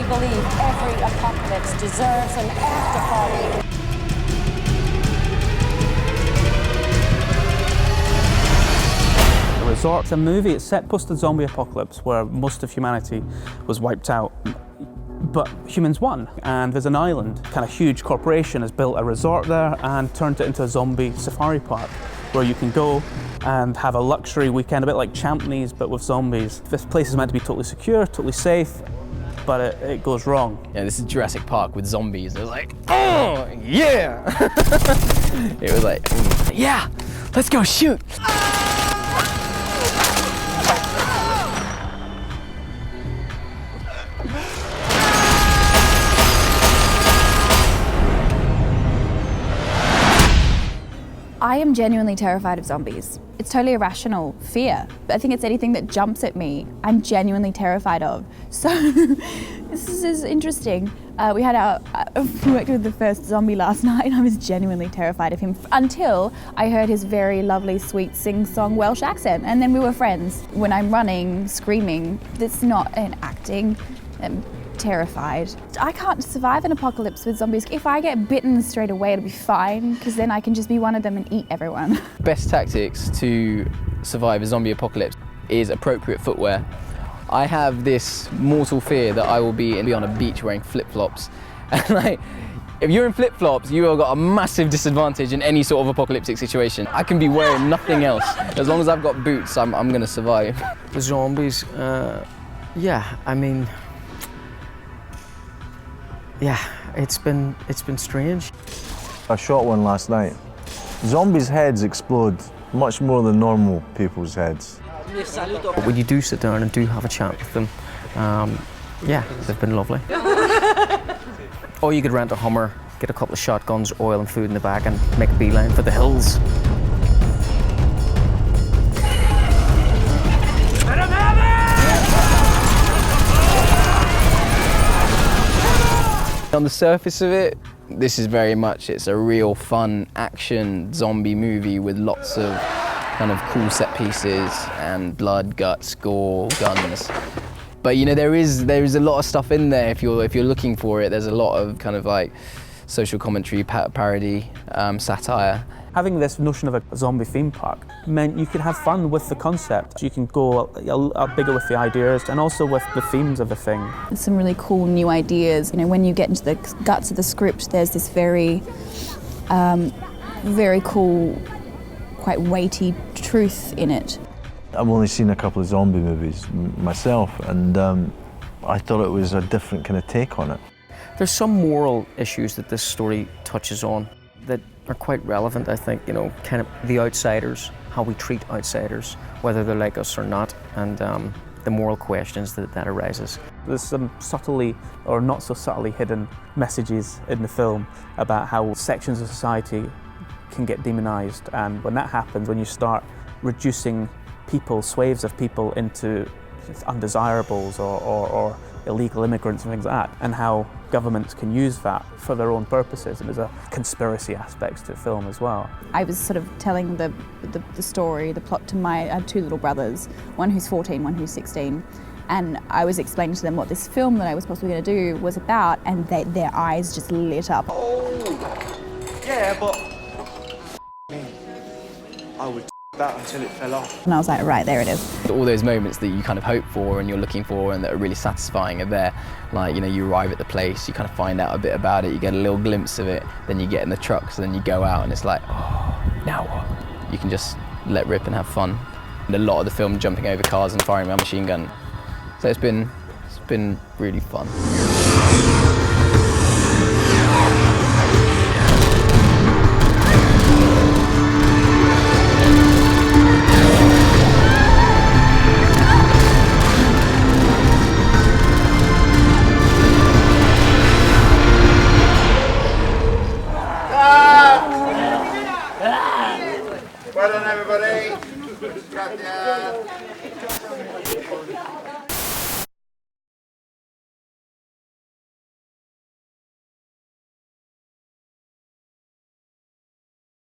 truly believe every apocalypse deserves an after party. The ReZort's a movie. It's set post the zombie-apocalypse where most of humanity was wiped out, but humans won. And there's an island, kind of huge corporation has built a resort there and turned it into a zombie safari park where you can go and have a luxury weekend, a bit like Champneys, but with zombies. This place is meant to be totally secure, totally safe, but it goes wrong. Yeah, this is Jurassic Park with zombies. It was like, oh, yeah! It was like, yeah, let's go shoot! I am genuinely terrified of zombies. It's totally irrational fear. I think it's anything that jumps at me, I'm genuinely terrified of. So this is interesting. We worked with the first zombie last night and I was genuinely terrified of him until I heard his very lovely, sweet, sing-song Welsh accent. And then we were friends. When I'm running, screaming, that's not an acting. I'm terrified. I can't survive an apocalypse with zombies. If I get bitten straight away, it'll be fine, because then I can just be one of them and eat everyone. Best tactics to survive a zombie apocalypse is appropriate footwear. I have this mortal fear that I will be on a beach wearing flip-flops. And like, if you're in flip-flops, you have got a massive disadvantage in any sort of apocalyptic situation. I can be wearing nothing else. As long as I've got boots, I'm gonna survive. The zombies, yeah, I mean, yeah, it's been strange. I shot one last night. Zombies' heads explode much more than normal people's heads. But when you do sit down and do have a chat with them, yeah, they've been lovely. Or you could rent a Hummer, get a couple of shotguns, oil and food in the back and make a beeline for the hills. On the surface of it, this is very much, it's a real fun action zombie movie with lots of kind of cool set pieces and blood, guts, gore, guns. But you know, there is a lot of stuff in there if you're looking for it. There's a lot of kind of like social commentary, parody, satire. Having this notion of a zombie theme park meant you could have fun with the concept. You can go a bigger with the ideas and also with the themes of the thing. There's some really cool new ideas. You know, when you get into the guts of the script, there's this very, very cool, quite weighty truth in it. I've only seen a couple of zombie movies myself, and I thought it was a different kind of take on it. There's some moral issues that this story touches on that are quite relevant, I think, you know, kind of the outsiders, how we treat outsiders, whether they're like us or not, and the moral questions that arises. There's some subtly or not so subtly hidden messages in the film about how sections of society can get demonized, and when that happens, when you start reducing people, swathes of people into undesirables or illegal immigrants and things like that, and how governments can use that for their own purposes, and there's a conspiracy aspect to the film as well. I was sort of telling the story, the plot to I had two little brothers, one who's 14, one who's 16, and I was explaining to them what this film that I was possibly going to do was about, and their eyes just lit up. Oh, yeah, but I would that until it fell off. And I was like, right, there it is. All those moments that you kind of hope for and you're looking for and that are really satisfying are there. Like, you know, you arrive at the place, you kind of find out a bit about it, you get a little glimpse of it, then you get in the truck, so then you go out and it's like, oh, now what? You can just let rip and have fun. And a lot of the film jumping over cars and firing my machine gun. So it's been really fun. Well done, everybody.